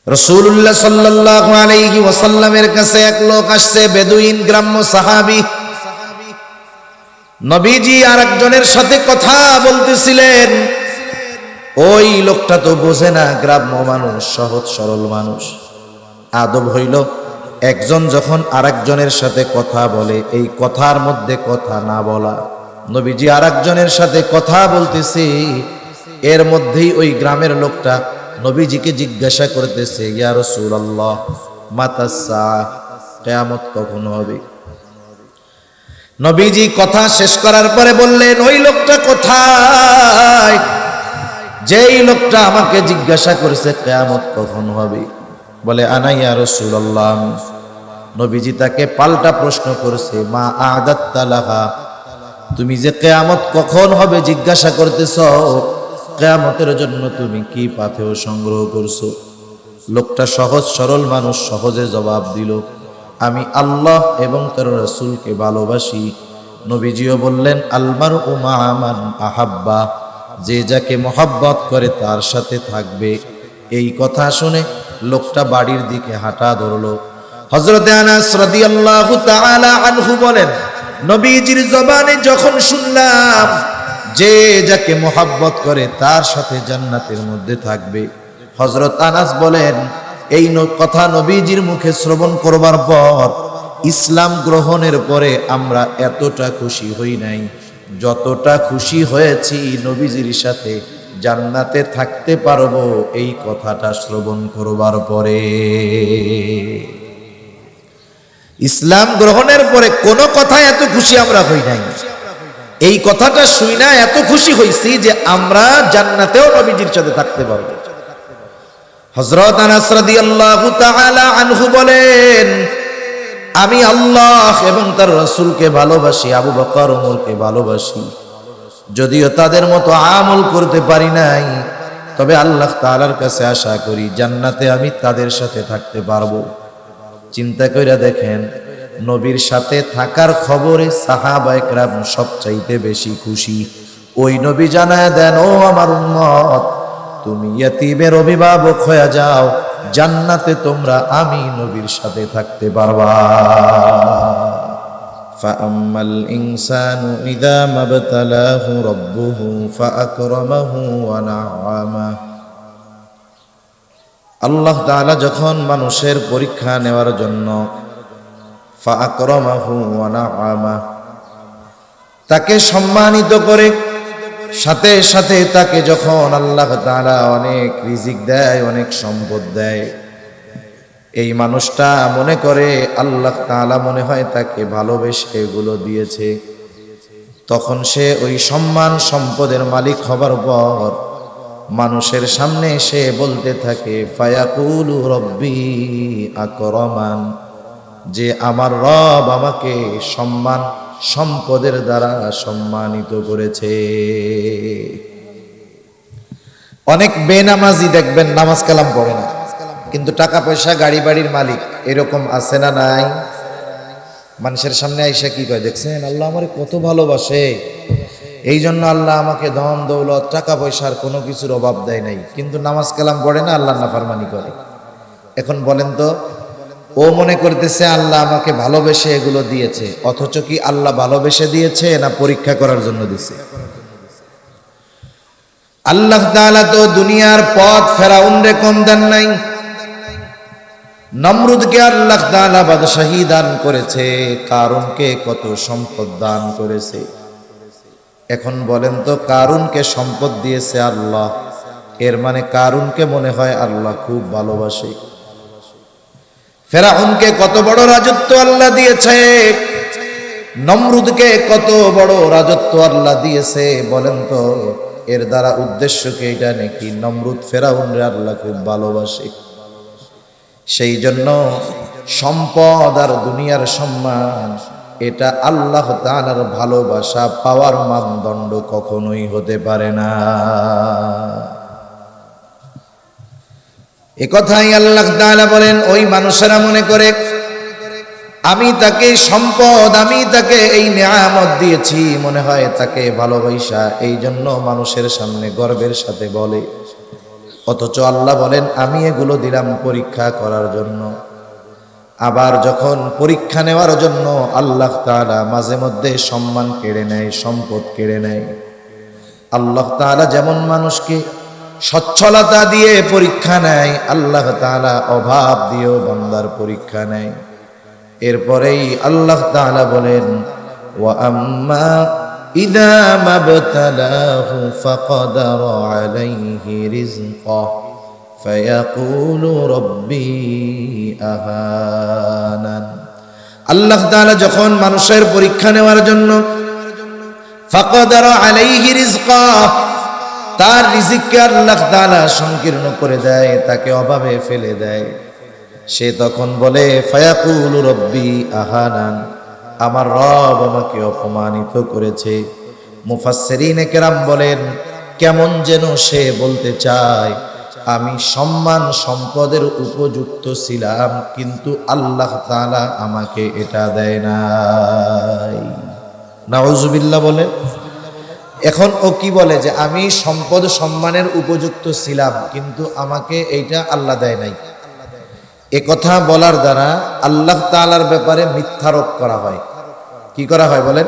রাসূলুল্লাহ সাল্লাল্লাহু আলাইহি ওয়াসাল্লামের কাছে এক লোক আসছে, বেদুইন গ্রাম্য সাহাবী। নবীজি আরেকজনের সাথে কথা বলতেছিলেন। ওই লোকটা তো বোঝে না, গ্রাম্য মানুষ, সহজ সরল মানুষ। আদব হইল একজন যখন আরেকজনের সাথে কথা বলে, এই কথার মধ্যে কথা না বলা। নবীজি আরেকজনের সাথে কথা বলতেছে, এর মধ্যেই ওই গ্রামের লোকটা নবীজিকে জিজ্ঞাসা করতেছে, ইয়া রাসূলুল্লাহ মাতাস সাআহ, কিয়ামত কখন হবে? নবীজি কথা শেষ করার পরে বললেন, ওই লোকটা কোথায়? যেই লোকটা আমাকে জিজ্ঞাসা করেছে কিয়ামত কখন হবে, বলে আনা ইয়া রাসূলুল্লাহ। নবীজি তাকে পাল্টা প্রশ্ন করেছে, মা আ'দাত্তা লাহা, তুমি যে কিয়ামত কখন হবে জিজ্ঞাসা করতেছ, কিয়ামতের জন্য তুমি কি পাথেয় সংগ্রহ করছো? লোকটা সহজ সরল মানুষ, সহজে জবাব দিল, আমি আল্লাহ এবং তার রাসূলকে ভালোবাসি। নবীজিও বললেন, আল মারউ মা'a মান আহাব্বা, যে যাকে মহব্বত করে তার সাথে থাকবে। এই কথা শুনে লোকটা বাড়ির দিকে হাঁটা ধরল। হযরতে আনাস রাদিয়াল্লাহু তাআলা আনহু বলেন, নবীজির জবানে যখন শুনলাম যে যাকে মহব্বত করে তার সাথে জান্নাতের মধ্যে থাকবে, হযরত আনাস বলেন, এই কথা নবীজির মুখে শ্রবণ করবার পর, ইসলাম গ্রহণের পরে আমরা এতটা খুশি হই নাই যতটা খুশি হয়েছি নবীজির সাথে জান্নাতে থাকতে পারবো এই কথাটা শ্রবণ করবার পরে। ইসলাম গ্রহণের পরে কোনো কথায় এত খুশি আমরা হই নাই, এই কথাটা শুই না এত খুশি হইছি যে আমরা জান্নাতেও নবীজির সাথে থাকতে পারবো। হযরত আনাস রাদিয়াল্লাহু তাআলা আনহু বলেন, আমি আল্লাহ এবং তার রাসূলকে ভালোবাসি, আবু বকর ওমরকে ভালোবাসি। যদিও তাদের মতো আমল করতে পারি নাই, তবে আল্লাহ তাআলার কাছে আশা করি জান্নাতে আমি তাদের সাথে থাকতে পারবো। চিন্তা কইরা দেখেন, নবীর সাথে থাকার খবরে সাহাবায়ে কেরাম সবচাইতে বেশি খুশি। ওই নবী জানায় দেন, ও আমার উম্মত, তুমি ইয়তীমের অভিভাবক হয়ে যাও, জান্নাতে তোমরা আমি নবীর সাথে থাকতে পারবা। ফাআম্মাল ইনসানু ইযা মাবতালাহু রাব্বুহু ফাআকরামাহু ওয়া না'আমাহু, আল্লাহ তাআলা যখন মানুষের পরীক্ষা নেওয়ার জন্য ফাআকরামাহু ওয়া না'আমাহু, তাকে সম্মানিত করে, সাথে সাথে তাকে যখন আল্লাহ তাআলা অনেক রিজিক দেয়, অনেক সম্পদ দেয়, এই মানুষটা মনে করে আল্লাহ তাআলা মনে হয় তাকে ভালোবেসে এগুলো দিয়েছে। তখন সে ওই সম্মান সম্পদের মালিক হবার পর মানুষের সামনে এসে বলতে থাকে, ফায়াকুলু রব্বি আকরামান, যে আমার রব আমাকে সম্মান সম্পদের দ্বারা সম্মানিত করেছে। অনেক বেনামাজি দেখবেন নামাজ কালাম পড়ে না, কিন্তু টাকা পয়সা গাড়ি বাড়ির মালিক, এরকম আছে না নাই? মানুষের সামনে আইসা কি কয়, দেখছেন আল্লাহ আমারে কত ভালোবাসে, এই জন্য আল্লাহ আমাকে ধন দৌলত টাকা পয়সার কোনো কিছুর অভাব দেয় নাই, কিন্তু নামাজ কালাম পড়ে না, আল্লাহ নাফরমানি করে। এখন বলেন তো, ও মনে করতেছে আল্লাহ আমাকে ভালোবেসে এগুলো দিয়েছে, অথচ কি আল্লাহ ভালোবেসে দিয়েছে না পরীক্ষা করার জন্য দিয়েছে? আল্লাহ তাআলা তো দুনিয়ার পথ ফেরাউনরে কম দেন নাই। নমরুদকে আল্লাহ তাআলা বাদশাহী দান করেছে, কারুনকে কত সম্পদ দান করেছে। এখন বলেন তো, কারুনকে সম্পদ দিয়েছে আল্লাহ, এর মানে কারুনকে মনে হয় আল্লাহ খুব ভালোবাসে। ফেরাউনকে কত বড় রাজত্ব আল্লাহ দিয়েছে, নমরুদকে কত বড় রাজত্ব আল্লাহ দিয়েছে। বলেন তো, এর দ্বারা উদ্দেশ্য কি এটা নাকি নমরুদ ফেরাউনরে আল্লাহ খুব ভালোবাসে? সেই জন্য সম্পদ আর দুনিয়ার সম্মান, এটা আল্লাহ তাআলার ভালোবাসা পাওয়ার মানদণ্ড কখনোই হতে পারে না। এ কথাই আল্লাহ তাআলা বলেন, ওই মানুষেরা মনে করে আমি তাকে সম্পদ, আমি তাকে এই নিয়ামত দিয়েছি, মনে হয় তাকে ভালোবাসা, এই জন্য মানুষের সামনে গর্বের সাথে বলে। অথচ আল্লাহ বলেন আমি এগুলো দিলাম পরীক্ষা করার জন্য। আবার যখন পরীক্ষা নেওয়ার জন্য আল্লাহ তাআলা মাঝে মধ্যে সম্মান কেড়ে নেয়, সম্পদ কেড়ে নেয়। আল্লাহ তাআলা যেমন মানুষকে সচ্ছলতা দিয়ে পরীক্ষা নেয়, আল্লাহ তাআলা অভাব দিয়েও বান্দার পরীক্ষা নেয়। এরপরেই আল্লাহ তাআলা বলেন ওয়া আম্মা ইযা মাবতালাহু ফাকাদারা আলাইহি রিজকাহু ফায়াকুলু রাব্বি আহানান। আল্লাহ তাআলা যখন মানুষের পরীক্ষা নেওয়ার জন্য ফাকাদারা আলাইহি রিজকাহু, তার রিজিককে আল্লাহ তাআলা সংকীর্ণ করে দেয়, তাকে অভাবে ফেলে দেয়, সে তখন বলে ফায়াকুলু রাব্বি আহানান, আমার রব আমাকে অপমানিত করেছে। মুফাসসিরিনে কেরাম বলেন কেমন যেন সে বলতে চায় আমি সম্মান সম্পদের উপযুক্ত ছিলাম, কিন্তু আল্লাহ তাআলা আমাকে এটা দেয় নাই। নাউজুবিল্লাহ বলে। এখন ও কি বলে যে আমি সম্পদ সম্মানের উপযুক্ত ছিলাম কিন্তু আমাকে এইটা আল্লাহ দেয় নাই। এ কথা বলার দ্বারা আল্লাহ তাআলার ব্যাপারে মিথ্যারোপ করা হয়। কি করা হয় বলেন?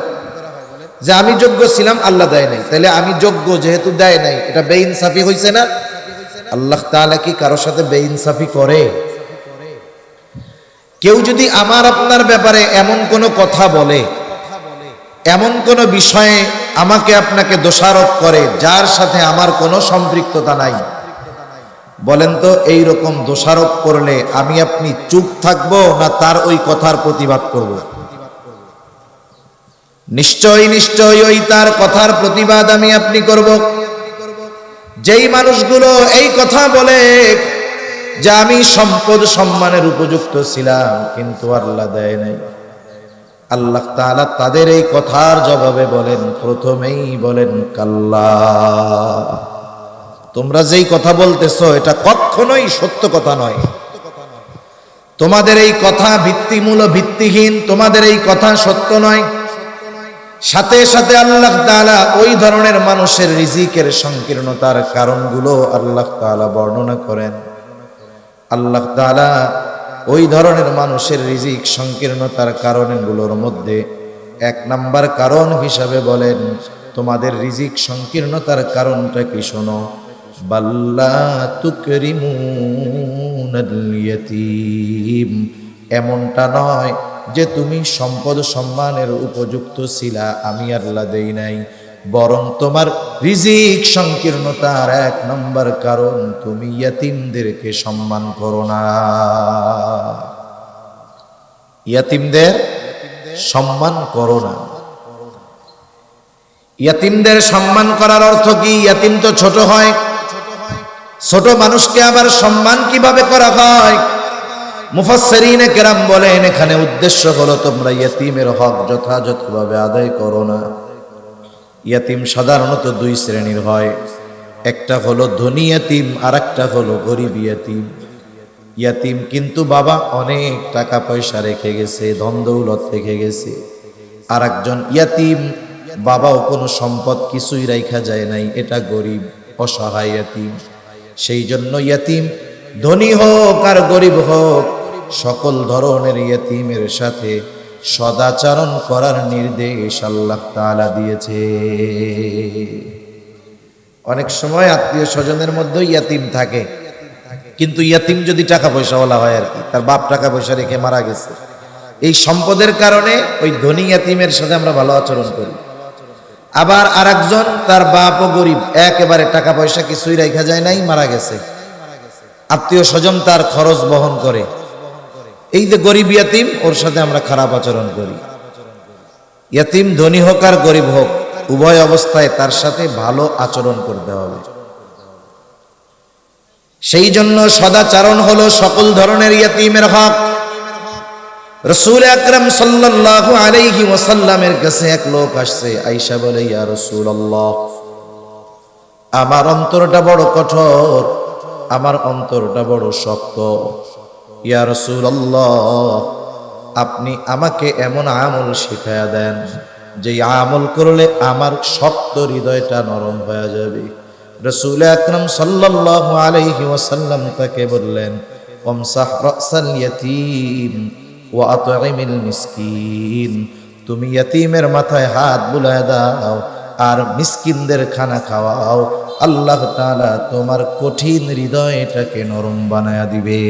যে আমি যোগ্য ছিলাম আল্লাহ দেয় নাই, তাহলে আমি যোগ্য যেহেতু দেয় নাই, এটা বেইনসাফি হইছে না? আল্লাহ তাআলা কি কারোর সাথে বেইনসাফি করে? কেউ যদি আমার আপনার ব্যাপারে এমন কোনো কথা বলে, এমন কোনো বিষয়ে আমাকে আপনাকে দোষারোপ করে যার সাথে আমার কোনো সম্পৃক্ততা নাই, বলেন তো এই রকম দোষারোপ করলে আমি আপনি চুপ থাকবো না তার ওই কথার প্রতিবাদ করব? নিশ্চয়ই নিশ্চয়ই ওই তার কথার প্রতিবাদ আমি আপনি করব। যেই মানুষগুলো এই কথা বলে যে আমি সম্পদ সম্মানের উপযুক্ত ছিলাম কিন্তু আল্লাহ দেয় নাই, আল্লাহ তাআলা তাদের এই কথার জবাবে বলেন, প্রথমেই বলেন কাল্লা, তোমরা যেই কথা বলতেছো এটা কখনোই সত্য কথা নয়। তোমাদের এই কথা ভিত্তিমূল ভিত্তিহীন, তোমাদের এই কথা সত্য নয়। সাথে সাথে আল্লাহ তাআলা ওই ধরনের মানুষের রিজিকের সংকীর্ণতার কারণগুলো আল্লাহ তাআলা বর্ণনা করেন। আল্লাহ তাআলা ওই ধরনের মানুষের রিজিক সংকীর্ণতার কারণগুলোর মধ্যে এক নাম্বার কারণ হিসাবে বলেন তোমাদের রিজিক সংকীর্ণতার কারণটা কি শোনো, বাল্লা তুকরিমুনাল ইয়াতীম, এমনটা নয় যে তুমি সম্পদ সম্মানের উপযুক্ত ছিলা আমি আল্লাহ দেই নাই, বরং তোমার রিজিক সংকীর্ণতার এক নম্বর কারণ তুমি ইয়াতিমদেরকে সম্মান করো না। ইয়াতিমদের সম্মান করো না। ইয়াতিমদের সম্মান করার অর্থ কি? ইয়াতিম তো ছোট হয়, ছোট মানুষকে আবার সম্মান কিভাবে করা হয়? মুফাসসিরিনে কেরাম বলেন এখানে উদ্দেশ্য হলো তোমরা ইয়াতিমের হক যথাযথভাবে আদায় করো না। ইয়াতিম সাধারণত দুই শ্রেণীর হয়, একটা হলো ধনী ইয়াতিম আর একটা হলো গরিব ইয়াতিম। ইয়াতিম কিন্তু বাবা অনেক টাকা পয়সা রেখে গেছে, ধন দৌলত রেখে গেছে, আর একজন ইয়াতিম বাবাও কোনো সম্পদ কিছুই রাখা যায় নাই, এটা গরিব অসহায় ইয়াতিম। সেই জন্য ইয়াতিম ধনী হোক আর গরিব হোক সকল ধরনের ইয়াতিমের সাথে সদাচরণ করার নির্দেশ আল্লাহ তাআলা দিয়েছে। অনেক সময় আত্মীয় স্বজনের মধ্যে ইয়াতিম থাকে, কিন্তু ইয়াতিম যদি টাকা পয়সাওয়ালা হয় আর কি, তার বাপ টাকা পয়সা রেখে মারা গেছে, এই সম্পদের কারণে ওই ধনী ইয়াতিমের সাথে আমরা ভালো আচরণ করি। আবার আরেকজন তার বাপও গরিব, একেবারে টাকা পয়সা কিছুই রাখা যায় নাই, মারা গেছে, আত্মীয় স্বজন তার খরচ বহন করে, এই যে গরিব ইয়াতিম ওর সাথে আমরা খারাপ আচরণ করি। ইয়াতিম ধনী হোক আর গরিব হোক উভয় অবস্থায় তার সাথে ভালো আচরণ করতে হবে। সেই জন্য সদাচরণ হলো সকল ধরনের ইয়াতিমের হক। রাসূল আকরাম সাল্লাল্লাহু আলাইহি ওয়াসাল্লামের কাছে এক লোক আসছে, আয়েশা বলে ইয়া রাসূলুল্লাহ আমার অন্তরটা বড় কঠোর, আমার অন্তরটা বড় শক্ত, ইয়া রাসূলুল্লাহ আপনি আমাকে এমন আমল শিখায়া দেন যে আমল করলে আমার শক্ত হৃদয়টা নরম হয়ে যাবে। রাসূল আকরাম সাল্লাল্লাহু আলাইহি ওয়াসাল্লাম তাকে বললেন, ওমসাহ রাসাল ইয়াতীম ওয়া আতঈমিল মিসকিন, তুমি ইয়াতীমের মাথায় হাত বুলায় দাও আর মিসকিনদের খানা খাওয়াও, আল্লাহ তাআলা তোমার কঠিন হৃদয়টাকে নরম বানায়া দিবে।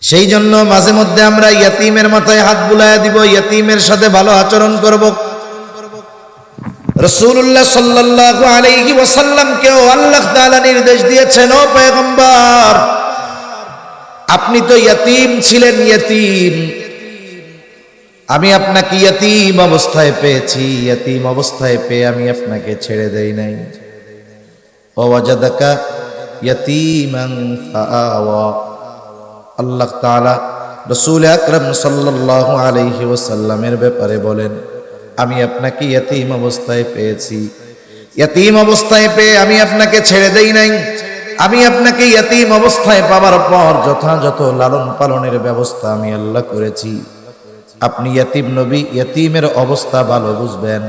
সেই জন্য মাঝে মধ্যে আমরা ইয়াতীমের মাথায় হাত বুলায়া দিব, ইয়াতীমের সাথে ভালো আচরণ করব। রাসূলুল্লাহ সাল্লাল্লাহু আলাইহি ওয়াসাল্লামকেও আল্লাহ তাআলা নির্দেশ দিয়েছেন, ও পয়গম্বর, আপনি তো ইয়াতীম ছিলেন, ইয়াতীম, আমি আপনাকে ইয়াতীম অবস্থায় পেয়েছি, ইয়াতীম অবস্থায় পেয়ে আমি আপনাকে ছেড়ে দেই নাই। ওয়াজাদাকা ইয়াতীমান ফাআওয়া, আল্লাহ তাআলা রাসূল আকরাম সাল্লাল্লাহু আলাইহি ওয়াসাল্লামের ব্যাপারে বলেন, আমি আপনাকে ইয়াতীম অবস্থায় পেয়েছি, ইয়াতীম অবস্থায় পেয়ে আমি আপনাকে ছেড়ে দেই নাই। আমি আপনাকে ইয়াতীম অবস্থায় পাওয়ার পর যথাযথ লালন পালনের ব্যবস্থা আমি আল্লাহ করেছি। আপনি ইয়াতীম নবী, ইয়াতীমের অবস্থা ভালো বুঝবেন।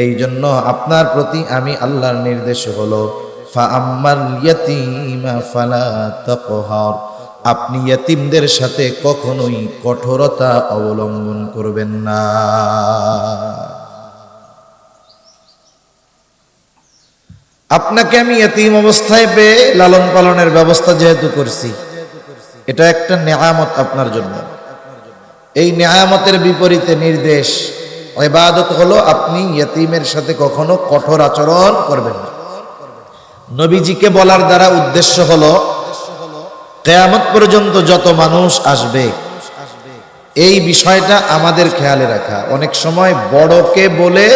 এই জন্য আপনার প্রতি আমি আল্লাহর নির্দেশ হলো, ফাআম্মাল ইয়াতীমা ফালা তাকহার, আপনি ইয়াতীমদের সাথে কখনোই কঠোরতা অবলম্বন করবেন না। আপনাকে আমি ইয়াতীম অবস্থায় পেয়ে লালন পালনের ব্যবস্থা যেহেতু করছি, এটা একটা নেয়ামত আপনার জন্য। এই নেয়ামতের বিপরীতে নির্দেশ, ইবাদত হলো আপনি ইয়াতীমের সাথে কখনো কঠোর আচরণ করবেন না। নবীজিকে বলার দ্বারা উদ্দেশ্য হলো, কিয়ামত পর্যন্ত যত মানুষ আসবে এই বিষয়টা আমাদের খেয়ালে রাখা। অনেক সময় বড়কে বলে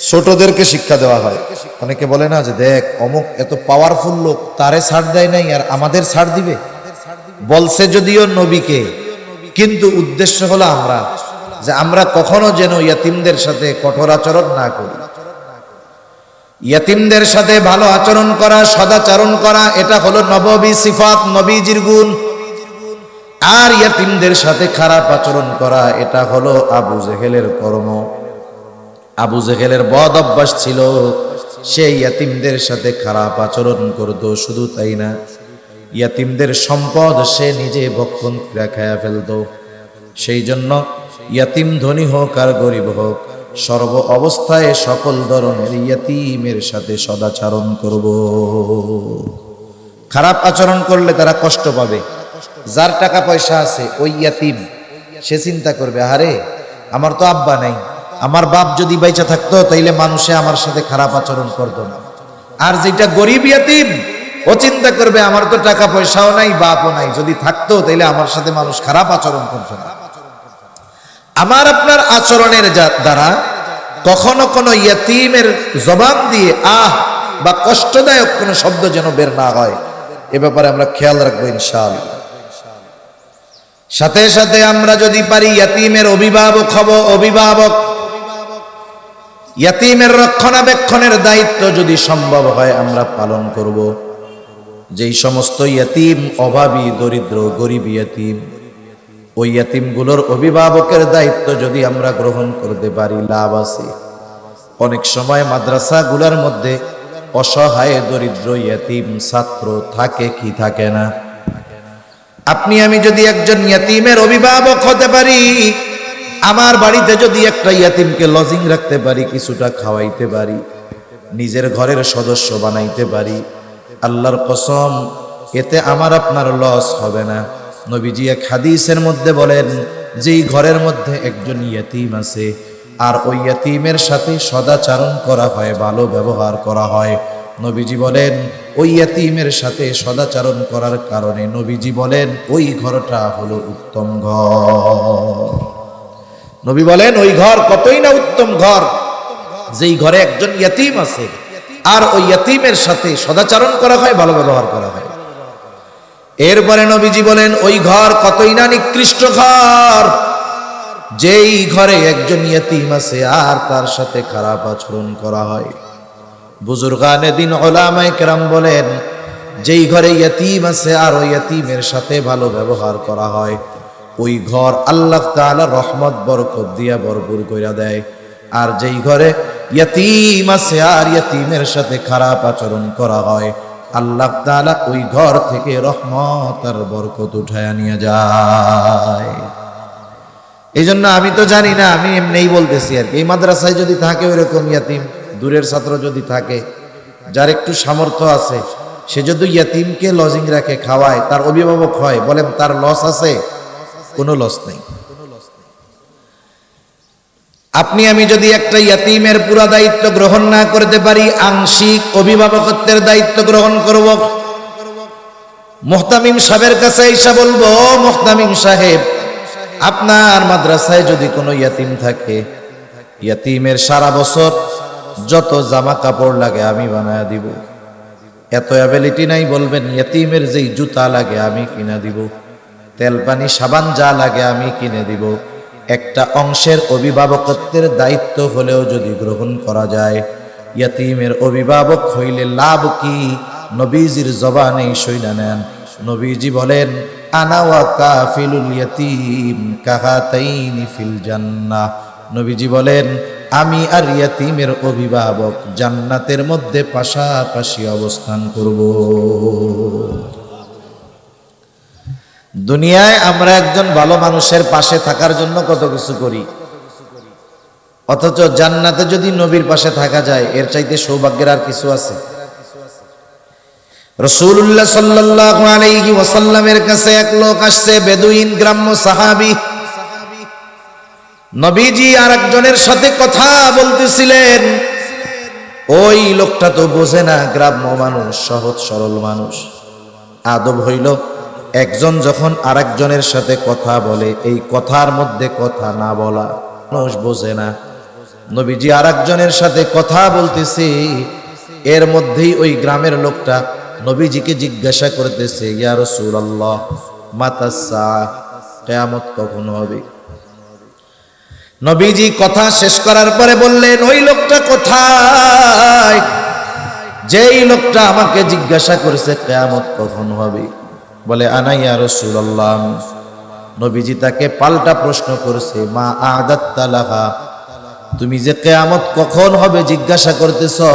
ছোটদেরকে শিক্ষা দেওয়া হয়। অনেকে বলে না যে, দেখ অমুক এত পাওয়ারফুল লোক, তারে ছাড় দেয় নাই আর আমাদের ছাড় দিবে। বলছে যদিও নবীকে, কিন্তু উদ্দেশ্য হলো আমরা, যে আমরা কখনো যেন ইয়াতীমদের সাথে কঠোর আচরণ না করি। ইয়াতীমদের সাথে ভালো আচরণ করা, সদাচরণ করা, এটা হলো নববী সিফাত, নবীজির গুণ। আর ইয়াতীমদের সাথে খারাপ আচরণ করা, এটা হলো আবু জেহেলের কর্ম। আবু জেহেলের বদ অভ্যাস ছিল, সে ইয়াতীমদের সাথে খারাপ আচরণ করত। শুধু তাই না, ইয়াতীমদের সম্পদ সে নিজে ভক্ষণ করে খায়া ফেলত। সেই জন্য ইয়াতীম ধনী হোক আর গরিব হোক, সর্ব অবস্থায় সকল ধরনের ইয়াতীমের সাথে সদাচরণ করব। খারাপ আচরণ করলে তারা কষ্ট পাবে। যার টাকা পয়সা আছে ওই ইয়াতীম, সে চিন্তা করবে, আরে আমার তো আব্বা নাই, আমার বাপ যদি বাইচা থাকতো তাইলে মানুষে আমার সাথে খারাপ আচরণ করতো না। আর যেটা গরিব ইয়াতীম, ও চিন্তা করবে, আমার তো টাকা পয়সাও নাই, বাপও নাই, যদি থাকতো তাইলে আমার সাথে মানুষ খারাপ আচরণ করতো না। আমার আপনার আচরণের দ্বারা কখনো কোনো ইয়াতীমের জবান দিয়ে আহ বা কষ্টদায়ক কোনো শব্দ যেন বের না হয়, এ ব্যাপারে আমরা খেয়াল রাখবো ইনশাআল্লাহ। সাথে সাথে আমরা যদি পারি ইয়াতীমের অভিভাবক হব, অভিভাবক, ইয়াতীমের রক্ষণাবেক্ষণের দায়িত্ব যদি সম্ভব হয় আমরা পালন করব। যেই সমস্ত ইয়াতীম অভাবী, দরিদ্র, গরিব ইয়াতীম, ওই ইয়াতীমগুলোর অভিভাবকের দায়িত্ব যদি আমরা গ্রহণ করতে পারি, লাভ আছে। অনেক সময় মাদ্রাসাগুলোর মধ্যে অসহায় দরিদ্র ইয়াতীম ছাত্র থাকে কি থাকে না। আপনি আমি যদি একজন ইয়াতীমের অভিভাবক হতে পারি, আমার বাড়িতে যদি একটা ইয়াতীমকে লজিং রাখতে পারি, কিছুটা খাওয়াইতে পারি, নিজের ঘরের সদস্য বানাইতে পারি, আল্লাহর কসম এতে আমার আপনার লস হবে না। নবীজি এক হাদিসের মধ্যে বলেন, যেই ঘরের মধ্যে একজন ইয়াতীম আছে আর ওই ইয়াতীমের সাথে সদাচরণ করা হয়, ভালো ব্যবহার করা হয়, নবীজি বলেন ওই ইয়াতীমের সাথে সদাচরণ করার কারণে নবীজি বলেন ওই ঘরটা হলো উত্তম ঘর। নবী বলেন ওই ঘর কতই না উত্তম ঘর, যেই ঘরে একজন ইয়াতীম আছে আর ওই ইয়াতীমের সাথে সদাচরণ করা হয়, ভালো ব্যবহার করা হয়। এরপরে নবীজি বলেন ওই ঘর কতই না নিকৃষ্ট ঘর, যেই ঘরে একজন ইয়াতীম আছে আর তার সাথে খারাপ আচরণ করা হয়। বুজুর্গানে দিন উলামায়ে কেরাম বলেন, যেই ঘরে ইয়াতীম আছে আর ওই ইয়াতীমের সাথে ভালো ব্যবহার করা হয়, ওই ঘর আল্লাহ তাআলা রহমত বরকত দিয়া ভরপুর কইরা দেয়। আর যেই ঘরে ইয়াতীম আছে আর ইয়াতীমের সাথে খারাপ আচরণ করা হয়, আল্লাহ তাআলা ওই ঘর থেকে রহমত আর বরকত উঠায় নিয়ে যায়। এই জন্য আমি তো জানি না, আমি এমনিই বলতেছি আর কি। এই মাদ্রাসায় যদি থাকে ওইরকম ইয়াতীম, দূরের ছাত্র যদি থাকে, যার একটু সামর্থ্য আছে, সে যদি ইয়াতীমকে লজিং রাখে, খাওয়ায়, তার অভিভাবক হয়, বলেন তার লস আছে? কোনো লস নেই। আপনি আমি যদি একটা ইয়াতীমের পুরা দায়িত্ব গ্রহণ না করতে পারি, আংশিক অভিভাবকত্বের দায়িত্ব গ্রহণ করব। মুহতামিম সাহেবের কাছে এসে বলবো, মুহতামিম সাহেব, আপনার মাদ্রাসায় যদি কোনো ইয়াতীম থাকে, ইয়াতীমের সারা বছর যত জামা কাপড় লাগে আমি বানায় দিব। এত অ্যাবিলিটি নাই, বলবেন ইয়াতীমের যেই জুতা লাগে আমি কিনে দিব, তেল পানি সাবান যা লাগে আমি কিনে দিব। একটা অংশের অভিভাবকত্বের দায়িত্ব হলেও যদি গ্রহণ করা যায়, ইয়াতীমের অভিভাবক হইলে লাভ কি? নবীজির জবানেই শৈলা নেন। নবীজি বলেন, আনা ওয়া কাফিলুল ইয়াতীম কাহাতাইনি ফিল জান্নাহ। নবীজি বলেন, আমি আর ইয়াতীমের অভিভাবক জান্নাতের মধ্যে পাশাপাশি অবস্থান করব। দুনিয়ায় আমরা একজন ভালো মানুষের পাশে থাকার জন্য কত কিছু করি, অথচ জান্নাতে যদি নবীর পাশে থাকা যায়, এর চাইতে সৌভাগ্যের আর কিছু আছে? রাসূলুল্লাহ সাল্লাল্লাহু আলাইহি ওয়াসাল্লামের কাছে এক লোক আসছে, বেদুইন গ্রাম্য সাহাবী। নবীজি আরেকজনের সাথে কথা বলতেছিলেন। ওই লোকটা তো বোঝে না, গ্রাম্য মানুষ, সহজ সরল মানুষ। আদব হইল, একজন যখন আরেকজনের সাথে কথা বলে, এই কথার মধ্যে কথা না বলা, মানুষ বোঝে না। নবীজি আরেকজনের সাথে কথা বলতেছে, এর মধ্যেই ওই গ্রামের লোকটা নবীজিকে জিজ্ঞাসা করতেছে, ইয়া রাসূলুল্লাহ মাতাস সাআহ, কিয়ামত কখন হবে? নবীজি কথা শেষ করার পরে বললেন, ওই লোকটা কোথায় যেই লোকটা আমাকে জিজ্ঞাসা করেছে কিয়ামত কখন হবে? বলে, আনা ইয়া রাসূলুল্লাহ। নবীজি তাকে পাল্টা প্রশ্ন করেছে, মা আ'দাত্তা লাহা, তুমি যে কিয়ামত কখন হবে জিজ্ঞাসা করতেছো,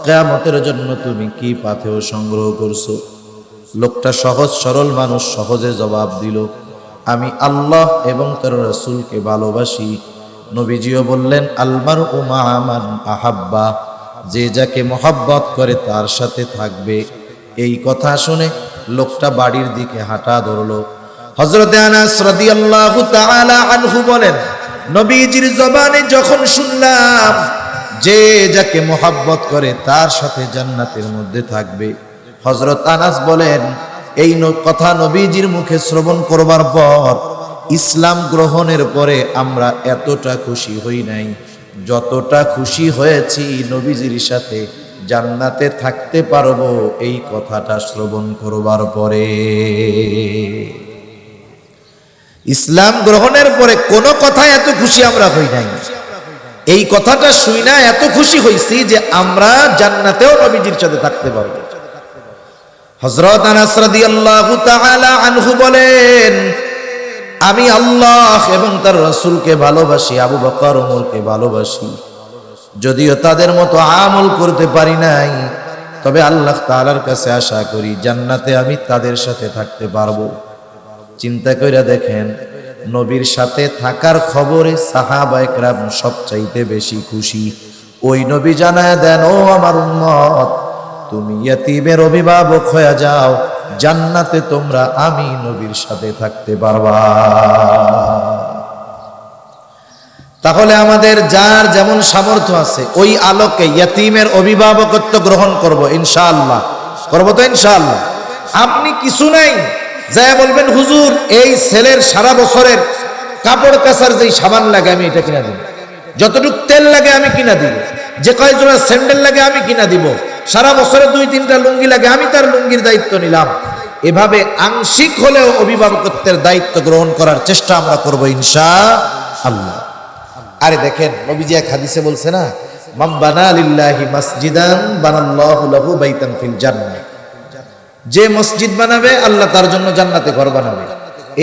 কিয়ামতের জন্য তুমি কি পাথেয় সংগ্রহ করছো? লোকটা সহজ সরল মানুষ, সহজে জবাব দিল, আমি আল্লাহ এবং তার রাসূলকে ভালোবাসি। নবীজিও বললেন, আলমারউ মা'a মান আহাব্বা, যে যাকে মহব্বত করে তার সাথে থাকবে। এই কথা শুনে লোকটা বাড়ির দিকে হাঁটা ধরলো। হযরতে আনাস রাদিয়াল্লাহু তাআলা আনহু বলেন, নবীজির জবানে যখন শুনলাম যে যাকে মহব্বত করে তার সাথে জান্নাতের মধ্যে থাকবে, হযরত আনাস বলেন, এই কথা নবীজির মুখে শ্রবণ করবার পর, ইসলাম গ্রহণের পরে আমরা এতটা খুশি হই নাই যতটা খুশি হয়েছি নবীজির সাথে জান্নাতে থাকতে পারবো এই কথাটা শ্রবণ করবার পরে। ইসলাম গ্রহণের পরে কোনো কথায় এত খুশি আমরা হই নাই, এই কথাটা শুই না এত খুশি হইছি যে আমরা জান্নাতেও নবীজির সাথে থাকতে পারবো। হযরত আনাস রাদিয়াল্লাহু তাআলা আনহু বলেন, আমি আল্লাহ এবং তার রাসূলকে ভালোবাসি, আবু বকর ওমরকে ভালোবাসি, যদিও তাদের মতো আমল করতে পারি নাই, তবে আল্লাহ তাআলার কাছে আশা করি জান্নাতে আমি তাদের সাথে থাকতে পারবো। চিন্তা কইরা দেখেন, নবীর সাথে থাকার খবরে সাহাবায়ে কেরাম সবচাইতে বেশি খুশি। ওই নবী জানায় দেন, ও আমার উম্মত, তুমি ইয়াতীমের অভিভাবক হয়ে যাও, জান্নাতে তোমরা আমি নবীর সাথে থাকতে পারবা। তাহলে আমাদের যার যেমন সামর্থ্য আছে ওই আলোকে ইয়াতীমের অভিভাবকত্ব গ্রহণ করব ইনশাআল্লাহ। করবো তো ইনশাআল্লাহ? আপনি কিছু নাই যাই বলবেন, হুজুর এই ছেলের সারা বছরের কাপড় কাচার যেই সাবান লাগে আমি এটা কিনা দিব, যতটুক তেল লাগে আমি কিনা দিব, যে কয় জোড়া স্যান্ডেল লাগে আমি কিনা দিব, সারা বছরে 2-3টা লুঙ্গি লাগে আমি তার লুঙ্গির দায়িত্ব নিলাম। এভাবে আংশিক হলেও অভিভাবকত্বের দায়িত্ব গ্রহণ করার চেষ্টা আমরা করব ইনশাআল্লাহ। আরে দেখেন, নবীজি এক হাদিসে বলছে না, মান বানা লিল্লাহি মাসজিদান বানাল্লাহু লাহু বাইতান ফিল জান্নাহ, যে মসজিদ বানাবে আল্লাহ তার জন্য জান্নাতে ঘর বানাবে।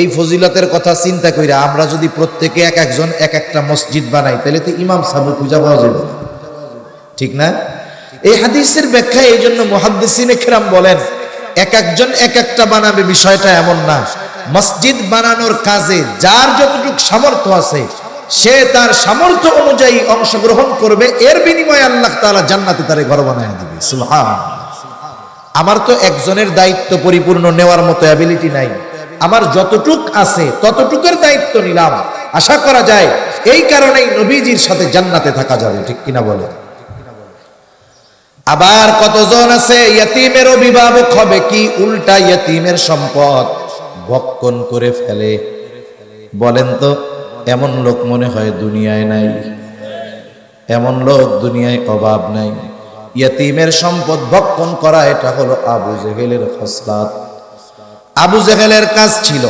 এই ফজিলতের কথা চিন্তা কইরা আমরা যদি প্রত্যেকে এক একজন এক একটা মসজিদ বানাই, তাহলে তো ইমাম সাহেব খুঁজে পাওয়া যাবে। ঠিক না? এই হাদিসের ব্যাখ্যা এই জন্য মুহাদ্দিসিনে কেরাম বলেন, এক একজন এক একটা বানাবে, বিষয়টা এমন না। মসজিদ বানানোর কাজে যার যতটুকু সামর্থ্য আছে সে তার সামর্থ্য অনুযায়ী অংশগ্রহণ করবে, এর বিনিময়ে আল্লাহ তাআলা জান্নাতে তারে ঘর বানায় দিবে। সুবহানাল্লাহ। আমার তো একজনের দায়িত্ব পরিপূর্ণ নেওয়ার মতো অ্যাবিলিটি নাই, আমার যতটুক আছে ততটুকের দায়িত্ব নিলাম। আশা করা যায় এই কারণেই নবীজির সাথে জান্নাতে থাকা যাবে, ঠিক কিনা বলে? আবার কতজন আছে ইয়তীমের অভিভাবক হবে, কি উল্টা ইয়তীমের সম্পদ ভক্ষণ করে ফেলে। বলেন তো, এমন লোক মনে হয় দুনিয়ায় নাই? এমন লোক দুনিয়ায় অভাব নাই। ইয়তীমের সম্পদ ভক্ষণ করা, এটা হলো আবু জেহেলের খসলাত। আবু জেহেলের কাজ ছিল।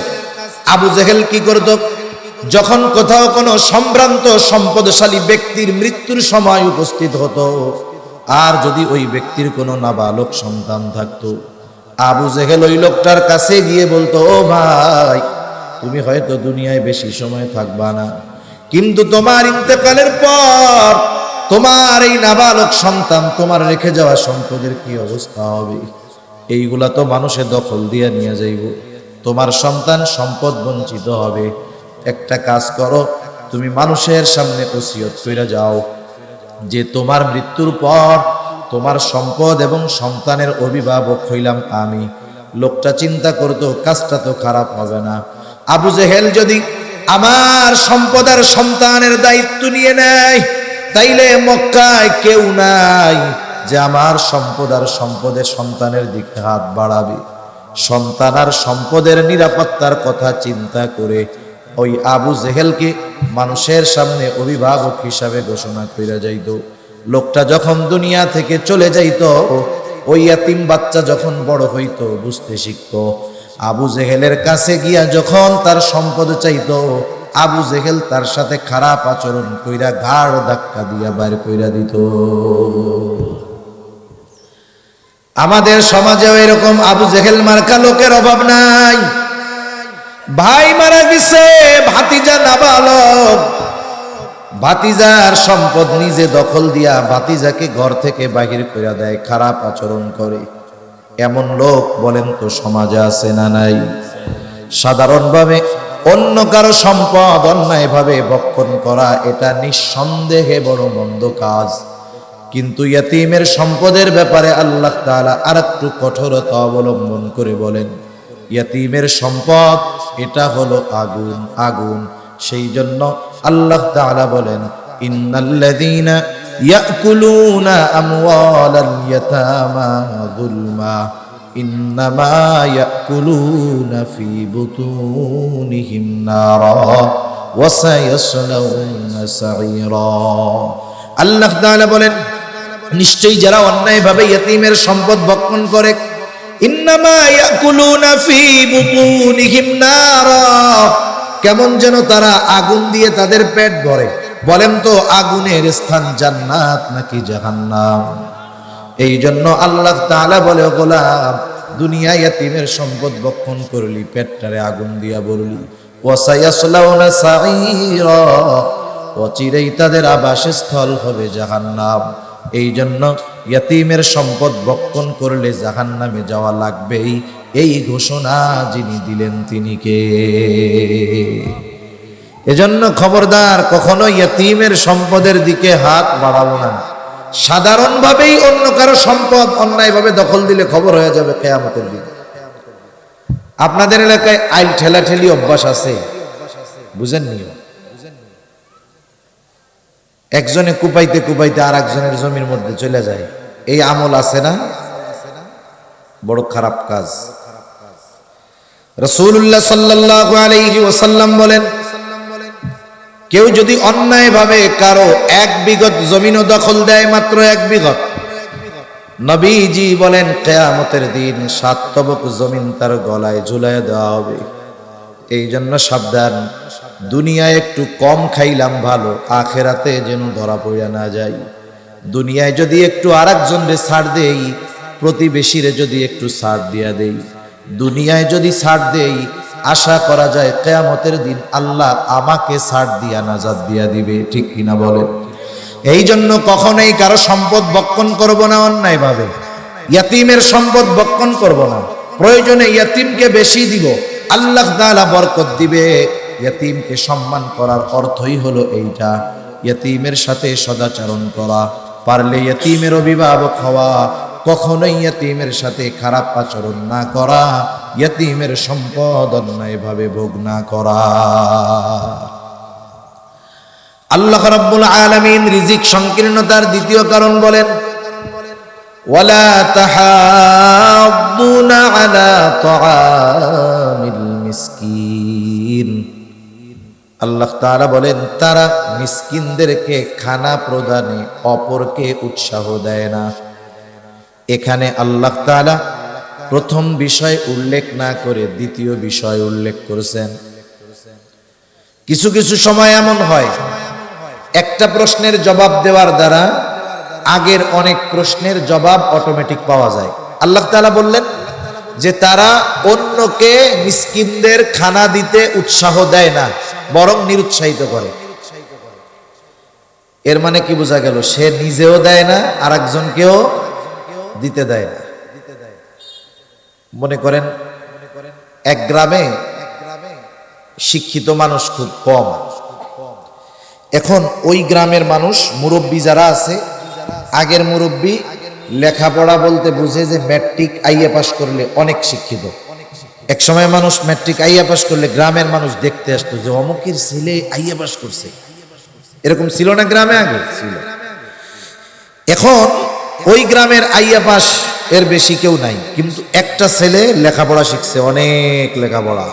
আবু জেহেল কি করত? যখন কোথাও কোনো সম্ভ্রান্ত সম্পদশালী ব্যক্তির মৃত্যুর সময় উপস্থিত হতো, আর যদি ওই ব্যক্তির কোনো নাবালক সন্তান থাকতো, আবু জেহেল ওই লোকটার কাছে গিয়ে বলতো, ও ভাই, তুমি হয়তো দুনিয়ায় বেশি সময় থাকবা না, কিন্তু তোমার ইন্তেকালের পর তোমার এই নাবালক সন্তান, তোমার রেখে যাওয়া সম্পদের কি অবস্থা হবে? এইগুলা তো মানুষে দখল দিয়ে নিয়ে যাইব, তোমার সন্তান সম্পদ বঞ্চিত হবে। একটা কাজ করো, তুমি মানুষের সামনে ওসিয়ত কইরা যাও যে তোমার মৃত্যুর পর তোমার সম্পদ এবং সন্তানের অভিভাবক হইলাম আমি। লোকটা চিন্তা করতো, কাজটা তো খারাপ হবে না। আবু জেহেল যদি আমার সম্পদ আর সন্তানের দায়িত্ব নিয়ে নেয়, তাইলে মক্কায় কেউ নাই যে আমার সম্পদ আর সম্পদের সন্তানের দিকে হাত বাড়াবে। সন্তান আর সম্পদের নিরাপত্তার কথা চিন্তা করে ওই আবু জেহেলকে মানুষের সামনে অভিভাবক হিসাবে ঘোষণা কইরা যাইত। লোকটা যখন দুনিয়া থেকে চলে যাইত, ওই ইয়াতিম বাচ্চা যখন বড় হইত, বুঝতে শিখত, আবু জেহেলের কাছে গিয়া যখন তার সম্পদ চাইত, আবু জেহেল তার সাথে খারাপ আচরণ কইরা ঘাড় ধাক্কা দিয়া বাইর কইরা দিত। আমাদের সমাজেও এরকম আবু জেহেল মার্কা লোকের অভাব নাই। ভাই মারা গেছে, ভাতিজা নাবালক, ভাতিজার সম্পদ নিজে দখল দিয়া ভাতিজাকে ঘর থেকে বাহির করে দেয়, খারাপ আচরণ করে। এমন লোক বলেন তো সমাজে আছে না নাই? সাধারণভাবে অন্য কারো সম্পদ অন্যায়ভাবে ভক্ষণ করা, এটা নিঃসন্দেহে বড় মন্দ কাজ। কিন্তু ইয়তীমের সম্পদের ব্যাপারে আল্লাহ তাআলা আরেকটু কঠোরতা অবলম্বন করে বলেন, ইয়তীমের সম্পদ এটা হলো আগুন, আগুন। সেই জন্য আল্লাহ তাআলা বলেন, ইন্নাল্লাযীনা ইয়াকুলুনা আমওয়ালাল ইয়াতামা যুলমা ইন্নামা ইয়াকুলুনা ফি বুতুনিহিম নারা ওয়া সায়াসলাউনা সাঈরা। আল্লাহ তাআলা বলেন, নিশ্চয়ই যারা অন্যায়ভাবে ইয়তীমের সম্পদ ভক্ষণ করে, ইন্নামা ইয়াকুলুনা ফি বুতুনিহিম নারা, কেমন যেন তারা আগুন দিয়ে তাদের পেট ভরে। বলেন তো, আগুনের স্থান জান্নাত নাকি জাহান্নাম? এই জন্য আল্লাহ তাআলা বলে, গোলাম, দুনিয়ায় ইয়তীমের সম্পদ ভক্ষণ করলি, পেটটারে আগুন দিয়া ভরলি, ওয়া সায়াসলাউনা সাঈরা, অচিরেই তাদের আবাসস্থল হবে জাহান্নাম। এই জন্য ইয়তীমের সম্পদ ভক্ষণ করলে জাহান্নামে যাওয়া লাগবেই, এই ঘোষণা যিনি দিলেন তিনি কে? এজন্য খবরদার, কখনো ইয়তীমের সম্পদের দিকে হাত বাড়াবো না। সাধারণভাবেই অন্য কারো সম্পদ অন্যায়ভাবে দখল দিলে খবর হয়ে যাবে কিয়ামতের দিন। আপনাদের এলাকায় আইল ঠেলাঠেলি অভ্যাস আছে, বুঝেননি? একজনে কুপাইতে কুপাইতে আর একজনের জমির মধ্যে চলে যায়, এই আমল আছে না? বড় খারাপ কাজ। রাসূলুল্লাহ সাল্লাল্লাহু আলাইহি ওয়াসাল্লাম বলেন, কেউ যদি অন্যায়ভাবে কারো 1 বিঘত জমিনও দখল দেয়, মাত্র 1 বিঘত, নবীজি বলেন কিয়ামতের দিন 7 তবক জমিন তার গলায় ঝুলায় দেওয়া হবে। এই জন্য সাবধান, দুনিয়ায় একটু কম খাইলাম ভালো, আখেরাতে যেন ধরা পড়ে না যাই। দুনিয়ায় যদি একটু আরেকজনরে ছাড় দেই, প্রতিবেশীরে যদি একটু ছাড় দিয়া দেই, দুনিয়ায় যদি ছাড় দেই, আশা করা যায় কিয়ামতের দিন আল্লাহ আমাকে ছাড় দিয়া নাজাত দিয়া দিবে, ঠিক কিনা বলেন? এই জন্য কখনোই কারো সম্পদ বক্ষণ করব না অন্যায় ভাবে, ইয়াতিমের সম্পদ বক্ষণ করব না, প্রয়োজনে ইয়াতিমকে বেশি দিব, আল্লাহ তাআলা বরকত দিবে। ইয়াতিমকে সম্মান করার অর্থই হলো এইটা, ইয়াতিমের সাথে সদাচরণ করা, পারলে ইয়াতিমের অভিভাবক হওয়া, কখনোই ইয়াতিমের সাথে খারাপ আচরণ না করা, ইয়াতিমের সম্পদ অন্যায়ভাবে ভোগ না করা। আল্লাহ রাব্বুল আলামিন রিজিক সংকীর্ণতার দ্বিতীয় কারণ বলেন, ওয়ালা তাহাদ্দুনা আলা তাআমিল মিসকিন। আল্লাহ তাআলা বলেন তারা মিসকিনদেরকে খানা প্রদানে অপরকে উৎসাহ দেয় না। এখানে আল্লাহ তাআলা প্রথম বিষয় উল্লেখ না করে দ্বিতীয় বিষয় উল্লেখ করেছেন। কিছু কিছু সময় এমন হয় একটা প্রশ্নের জবাব দেওয়ার দ্বারা আগের অনেক প্রশ্নের জবাব অটোমেটিক পাওয়া যায়। আল্লাহ তাআলা বললেন যে তারা অন্যকে মিসকিনদের খানা দিতে উৎসাহ দেয় না, বরং নিরুৎসাহিত করে। এর মানে কি বোঝা গেল? সে নিজেও দেয় না, আর একজনকেও দিতে দেয় না। মনে করেন এক গ্রামে শিক্ষিত মানুষ খুব কম। এখন ওই গ্রামের মানুষ মুরব্বী যারা আছে, আগের মুরব্বী লেখাপড়া বলতে বুঝে যে ম্যাট্রিক আইএ পাস করলে অনেক শিক্ষিত। এক সময় মানুষ ম্যাট্রিক আইএ পাস করলে গ্রামের মানুষ দেখতে আসতো যে অমুকের ছেলে আইএ পাস করছে। এরকম ছিল না গ্রামে? আগে ছিল। এখন ওই গ্রামের আইএ পাস এর বেশি কেউ নাই, কিন্তু একটা ছেলে লেখাপড়া শিখছে, অনেক লেখাপড়া,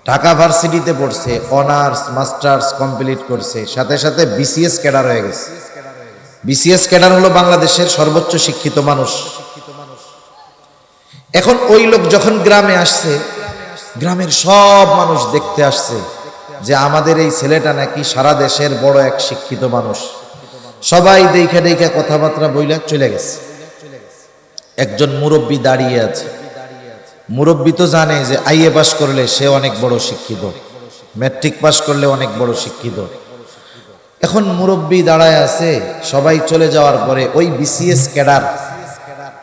ঢাকা ভার্সিটিতে পড়ছে, অনার্স মাস্টার্স কমপ্লিট করছে, সাথে সাথে বিসিএস ক্যাডার হয়ে গেছে। বিসিএস ক্যাডার হলো বাংলাদেশের সর্বোচ্চ শিক্ষিত মানুষ। এখন ওই লোক যখন গ্রামে আসছে, গ্রামের সব মানুষ দেখতে আসছে যে আমাদের এই ছেলেটা নাকি সারা দেশের বড় এক শিক্ষিত মানুষ। সবাই দেখে দেখে কথাবার্তা বইলা চলে গেছে। একজন মুরব্বী দাঁড়িয়ে আছে। মুরব্বী তো জানে যে আইএ পাস করলে সে অনেক বড় শিক্ষিত, ম্যাট্রিক পাস করলে অনেক বড় শিক্ষিত। এখন মুরব্বী দাঁড়ায় আছে, সবাই চলে যাওয়ার পরে ওই বিসিএস ক্যাডার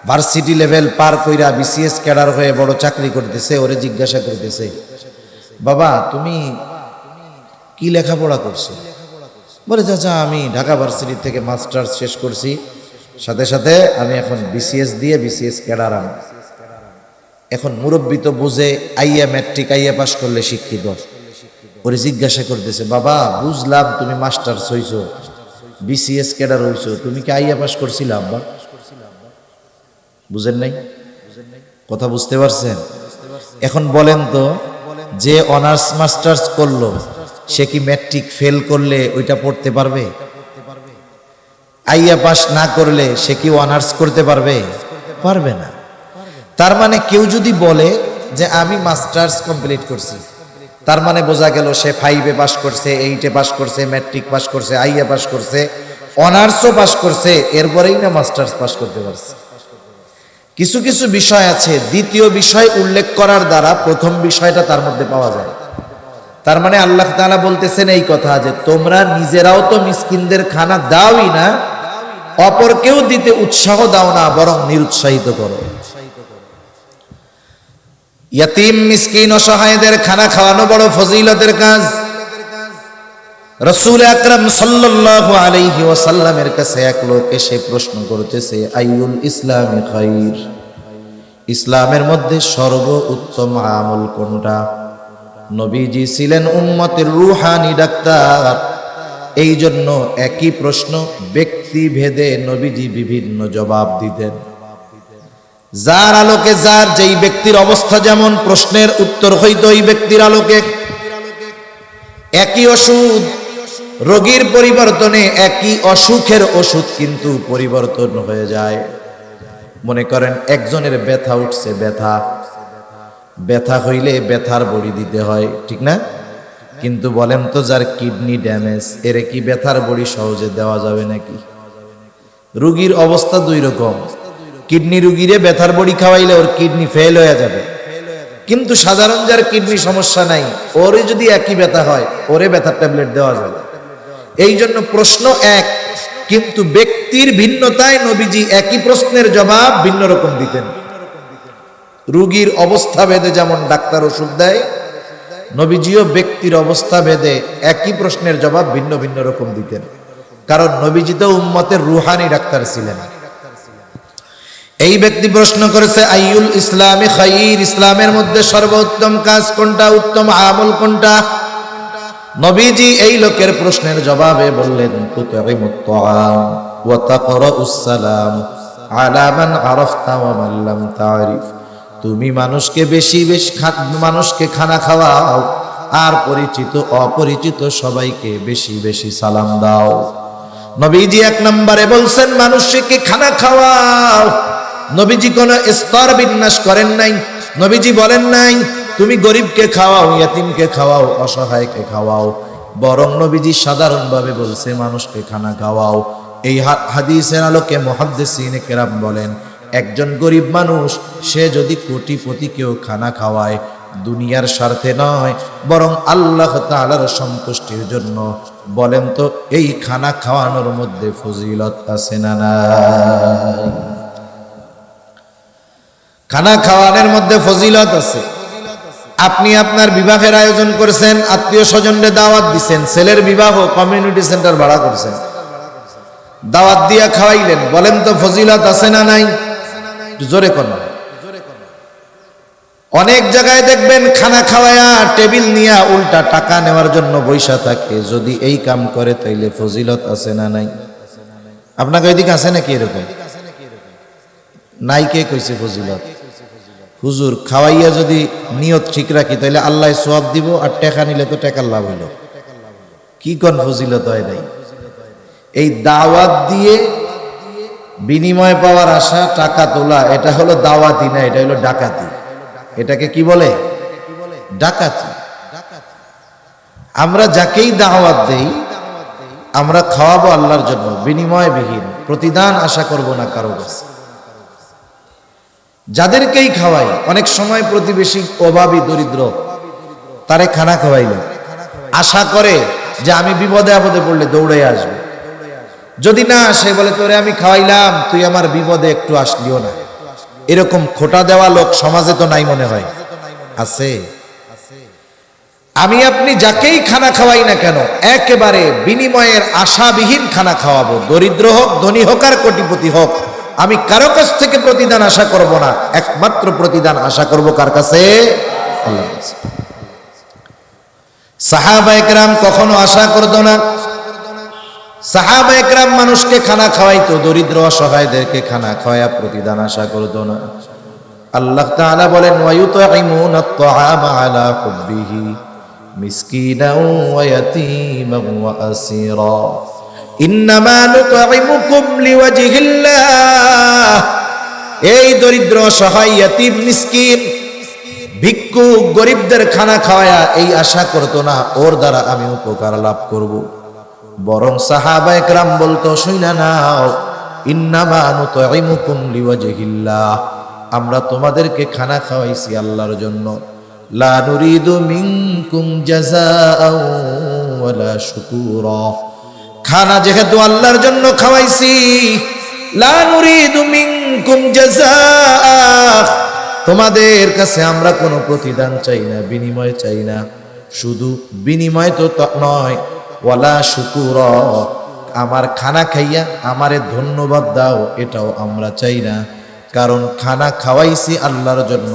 ভার্সিটি লেভেল পার কইরা বিসিএস ক্যাডার হয়ে বড় চাকরি করতেছে, ওরে জিজ্ঞাসা করতেছে, বাবা তুমি কি লেখাপড়া করছো? বলে চাচা আমি ঢাকা ভার্সিটি থেকে মাস্টার্স শেষ করছি, সাথে সাথে আমি এখন বিসিএস দিয়ে বিসিএস ক্যাডার আনি। এখন মুরব্বী তো বুঝে আইএ ম্যাট্রিক আইএ পাস করলে শিক্ষিত। ওরে জিজ্ঞাসা করতেছে, বাবা বুঝলাম তুমি মাস্টার্স হইছো, বিসিএস ক্যাডার হইছো, তুমি কি আইএ পাস করছিলা? আব্বা বুঝেন নাই? কথা বুঝতে পারছেন? এখন বলেন তো, যে অনার্স মাস্টার্স করলো সে কি ম্যাট্রিক ফেল করলে ওইটা পড়তে পারবে? আইএ পাস না করলে সে কি অনার্স করতে পারবে? পারবে না। তার মানে কেউ যদি বলে যে আমি মাস্টার্স কমপ্লিট করছি, তার মানে বোঝা গেল সে 5-এ পাস করছে, 8-এ পাস করছে, ম্যাট্রিক পাস করছে, আইএ পাস করছে, অনার্সও পাস করছে, এরপরেই না মাস্টার্স পাস করতে পারছে। কিছু কিছু বিষয় আছে দ্বিতীয় বিষয় উল্লেখ করার দ্বারা প্রথম বিষয়টা তার মধ্যে পাওয়া যায়। তার মানে আল্লাহ তাআলা বলতেছেন এই কথা যে তোমরা নিজেরাও তো মিসকিনদের খানা দাওই না, অপরকেও দিতে উৎসাহ দাও না, বরং নিরুৎসাহিত করো। ইয়াতিম মিসকিন অসহায়দের খানা খাওয়ানো বড় ফজিলতের কাজ। রাসূল আকরাম সাল্লাল্লাহু আলাইহি ওয়াসাল্লামের কাছে এক লোক এসে প্রশ্ন করতেছে, আইয়ুল ইসলামি খাইর, ইসলামের মধ্যে সর্বোত্তম আমল কোনটা? নবীজি ছিলেন উম্মতের রূহানি ডাক্তার, এই জন্য একই প্রশ্ন ব্যক্তি ভেদে নবীজি বিভিন্ন জবাব দিতেন। যার আলোকে যার যেই ব্যক্তির অবস্থা যেমন প্রশ্নের উত্তর হইত ওই ব্যক্তির আলোকে। একই ওষুধ রোগীর পরিবর্তনে, একই অসুখের ওষুধ কিন্তু পরিবর্তন হয়ে যায়। মনে করেন একজনের ব্যথা উঠছে, ব্যথা হইলে ব্যথার বড়ি দিতে হয়, ঠিক না? কিন্তু বলেন তো যার কিডনি ড্যামেজ, এর কি ব্যথার বড়ি সহজে দেওয়া যাবে নাকি? রোগীর অবস্থা দুই রকম। কিডনি রোগীরে ব্যথার বড়ি খাওয়াইলে ওর কিডনি ফেল হয়ে যাবে, কিন্তু সাধারণ যার কিডনি সমস্যা নাই, ওরে যদি একই ব্যথা হয় ওরে ব্যথার ট্যাবলেট দেওয়া যাবে। এই জন্য প্রশ্ন এক, কিন্তু ব্যক্তির ভিন্নতায় নবীজি একই প্রশ্নের জবাব ভিন্ন রকম দিতেন। রোগীর অবস্থা ভেদে যেমন ডাক্তার ওষুধ দেয়, নবীজিও ব্যক্তির অবস্থা ভেদে একই প্রশ্নের জবাব ভিন্ন ভিন্ন রকম দিতেন। কারণ নবীজি তো উম্মতের রুহানি ডাক্তার ছিলেন। এই ব্যক্তি প্রশ্ন করেছে, আইয়ুল ইসলামি খাইর, ইসলামের মধ্যে সর্বোত্তম কাজ কোনটা, উত্তম আমল কোনটা? নবীজি এই লোকের প্রশ্নের জবাবে বললেন, তুতঈমুত তাআম ওয়া তাকরাউস সালাম আলা মান আরাফতা ওয়া মান লাম তারিফ। তুমি মানুষকে বেশি বেশি মানুষকে খানা খাওয়াও, আর পরিচিত অপরিচিত সবাইকে বেশি বেশি সালাম দাও। নবীজি এক নম্বরে বলছেন মানুষকে খানা খাওয়াও। নবীজি কোনো স্তর বিন্যাস করেন নাই। নবীজি বলেন নাই তুমি গরিবকে খাওয়াও, ইয়াতিমকে খাওয়াও, অসহায়কে খাওয়াও। বরং নবীজি সাধারণভাবে বলছে মানুষকে খানা খাওয়াও। এই হাদিসের আলোকে মুহাদ্দিসিনে কেরাম বলেন, একজন গরিব মানুষ সে যদি কোটিপতিকেও খানা খাওয়ায়, দুনিয়ার স্বার্থে নয় বরং আল্লাহ তাআলার সন্তুষ্টির জন্য, বলেন তো এই খানা খাওয়ানোর মধ্যে ফজিলত আছে না নাই? খানা খাওয়ানোর মধ্যে ফজিলত আছে। আপনি আপনার বিবাহের আয়োজন করেছেন, আত্মীয় স্বজনদের দাওয়াত দিচ্ছেন, ছেলের বিবাহ কমিউনিটি সেন্টার ভাড়া করছেন, দাওয়াত দিয়া খাওয়াইলেন, বলেন তো ফজিলত আছে না নাই? জোরে কোন। অনেক জায়গায় দেখবেন খানা খাওয়ায়া টেবিল নিয়ে উল্টা টাকা নেওয়ার জন্য বৈশা থাকে। যদি এই কাম করে তাইলে ফজিলত আছে না নাই? আপনাকে ওইদিকে আছে নাকি এরকম? নাই, কে কইছে ফজিলত? হুজুর খাওয়াইয়া যদি নিয়ত ঠিক রাখি তাহলে আল্লাহ সওয়াব দিব, আর টাকা নিলে তো টাকার লাভ হইল। কি কোন ফজিলত হয় নাই? এই দাওয়াত দিয়ে বিনিময় পাওয়ার আশা, টাকা তোলা, এটা হলো দাওয়াতি না, এটা হলো ডাকাতি। এটাকে কি বলে? ডাকাতি। আমরা যাকেই দাওয়াত দেই আমরা খাওয়াবো আল্লাহর জন্য, বিনিময়বিহীন, প্রতিদান আশা করব না কারো কাছে। যাদেরকেই খাওয়াই, অনেক সময় প্রতিবেশী অভাবী দরিদ্র, তারে খানা খাওয়াইল, আশা করে যে আমি বিপদে আপদে পড়লে দৌড়ে আসবে। যদি না আসে বলে তোরে আমি খাওয়াইলাম, তুই আমার বিপদে একটু আসলিও না। এরকম খোটা দেওয়া লোক সমাজে তো নাই মনে হয়? আছে। আমি আপনি যাকেই খানা খাওয়াই না কেন একেবারে বিনিময়ের আশাবিহীন খানা খাওয়াবো। দরিদ্র হোক, ধনী হোক, আর কোটিপতি হোক, আমি কারো কাছ থেকে প্রতিদান আশা করব না। একমাত্র প্রতিদান আশা করব কার কাছে? আল্লাহর কাছে। সাহাবায়ে কেরাম কখনো আশা করতো না। সাহাবায়ে কেরাম মানুষকে খানা খাওয়াইতো, দরিদ্র অসহায়দেরকে খানা খাওয়ায়া প্রতিদান আশা করতো না। আল্লাহ তাআলা বলেন, ওয়ায়ুতঈমুনাত তাআমা আলা হুব্বিহি মিসকিনাও ওয়া ইয়াতীমান ওয়া আসীরা ইন্নামা নুতঈমুকুম লিওয়াজহিল্লাহ। এই দরিদ্র অসহায় ইয়াতীম মিসকিন ভিক্ষুক গরিবদের খানা খাওয়ায়া এই আশা করতো না ওর দ্বারা আমি উপকার লাভ করব। বরং সাহাবায়ে কেরাম বলতো, শুইনা নাও, ইন্নামা নুতঈমুকুম লিওয়াজহিল্লাহ, আমরা তোমাদেরকে খানা খাওয়াইছি আল্লাহর জন্য। লা নুরিদু মিনকুম জাযাআও ওয়ালা শুকুরা। খানা যেহেতু আল্লাহর জন্য খাওয়াইছি, লা নুরিদু মিনকুম জাযাআ, তোমাদের কাছে আমরা কোনো প্রতিদান চাই না, বিনিময় চাই না। শুধু বিনিময় তো নয়, ওয়ালা শুকুরা, আমার খানা খাইয়া আমারে ধন্যবাদ দাও, এটাও আমরা চাই না। কারণ খানা খাওয়াইছি আল্লাহর জন্য,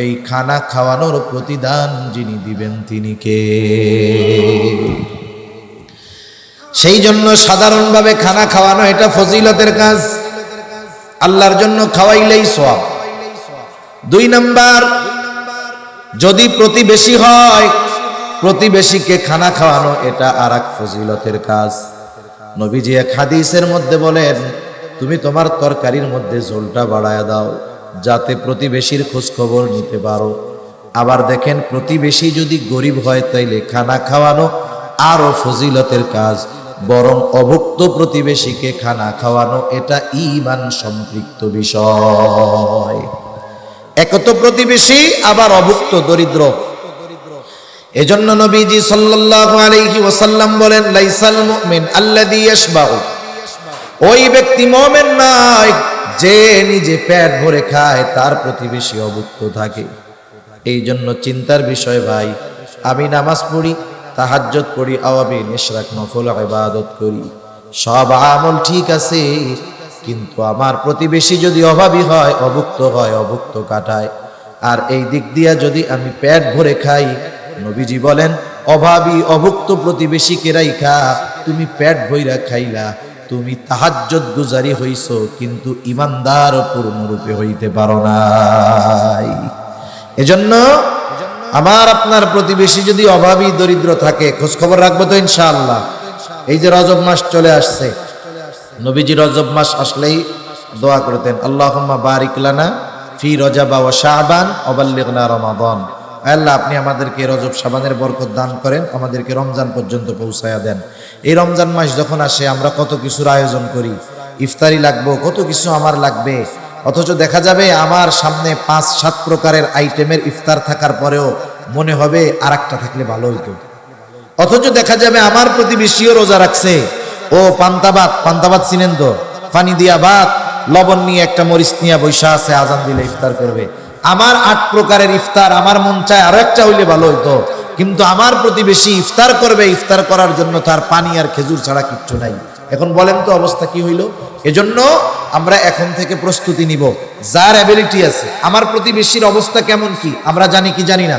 এই খানা খাওয়ানোর প্রতিদান যিনি দিবেন তিনি কে? সেই জন্য সাধারণভাবে খানা খাওয়ানো এটা ফজিলতের কাজ, আল্লাহর জন্য খাওয়াইলেই সওয়াব। 2 নাম্বার, যদি প্রতিবেশী হয়, প্রতিবেশীকে খানা খাওয়ানো এটা আরেক ফজিলতের কাজ। নবীজি এক হাদিসের মধ্যে বলেন, তুমি তোমার তরকারির মধ্যে ঝোলটা বাড়ায়া দাও যাতে প্রতিবেশীর খোঁজ খবর নিতে পারো। আবার দেখেন, প্রতিবেশী যদি গরিব হয় তাইলে খানা খাওয়ানো আরো ফজিলতের কাজ। বরং অভুক্ত প্রতিবেশীকে খানা খাওয়ানো এটা ঈমান সম্পৃক্ত বিষয়। এক তো প্রতিবেশী, আবার অভুক্ত দরিদ্র, এজন্য নবীজি সাল্লাল্লাহু আলাইহি ওয়াসাল্লাম বলেন, লাইসাল মুমিন আল্লাযী ইয়াশবাউ, ওই ব্যক্তি মুমিন নয় যে নিজে পেট ভরে খায়, তার প্রতিবেশী অভুক্ত থাকে। এই জন্য চিন্তার বিষয় ভাই, আমি নামাজ পড়ি, তাহাজ্জুদ পড়ি, আওয়াবিন ইশরাক নফল ইবাদত করি, সব আমল ঠিক আছে, কিন্তু আমার প্রতিবেশী যদি অভাবী হয়, অভুক্ত হয়, অভুক্ত কাটায়, আর এই দিক দিয়া যদি আমি পেট ভরে খাই, নবীজি বলেন অভাবী অভুক্ত প্রতিবেশীকে রাইখা তুমি পেট ভইরা খাইলা, তুমি তাহাজ্জুদ গুজারি হইছো, কিন্তু ইমানদার পূর্ণরূপে হইতে পারো নাই। এজন্য আমার আপনার প্রতিবেশী যদি অভাবী দরিদ্র থাকে, খোঁজ খবর রাখবো তো ইনশাআল্লাহ। এই যে রজব মাস চলে আসছে, নবীজি রজব মাস আসলেই দোয়া করতেন, আল্লাহুম্মা বারিক লানা ফি রজব ওয়া শাবান ওয়া বাল্লিগনা রমাদান। আল্লাহ, আপনি আমাদেরকে রজব শাবানের বরকত দান করেন, আমাদেরকে রমজান পর্যন্ত পৌঁছায়া দেন। এই রমজান মাস যখন আসে আমরা কত কিছুর আয়োজন করি, ইফতারি লাগবো, কত কিছু আমার লাগবে, অথচ দেখা যাবে আমার সামনে 5-7 প্রকারের আইটেমের ইফতার থাকার পরেও মনে হবে আর একটা থাকলে ভালো হইতো। অথচ দেখা যাবে আমার প্রতিবেশীও রোজা রাখছে, ও পান্তাবাদ চিনেন তো, পানি দিয়া ভাত, লবণ নিয়ে একটা মরিচ নিয়ে বৈশা আছে, আজান দিলে ইফতার করবে। আমার 8 প্রকারের ইফতার, আমার মন চায় আরো একটা হইলে ভালো হইতো, কিন্তু আমার প্রতিবেশী ইফতার করবে, ইফতার করার জন্য তার পানি আর খেজুর ছাড়া কিচ্ছু নাই। এখন বলেন তো অবস্থা কি হইল? এজন্য আমরা এখন থেকে প্রস্তুতি নিব, যার অ্যাবিলিটি আছে। আমার প্রতিবেশীর অবস্থা কেমন কি আমরা জানি কি জানি না?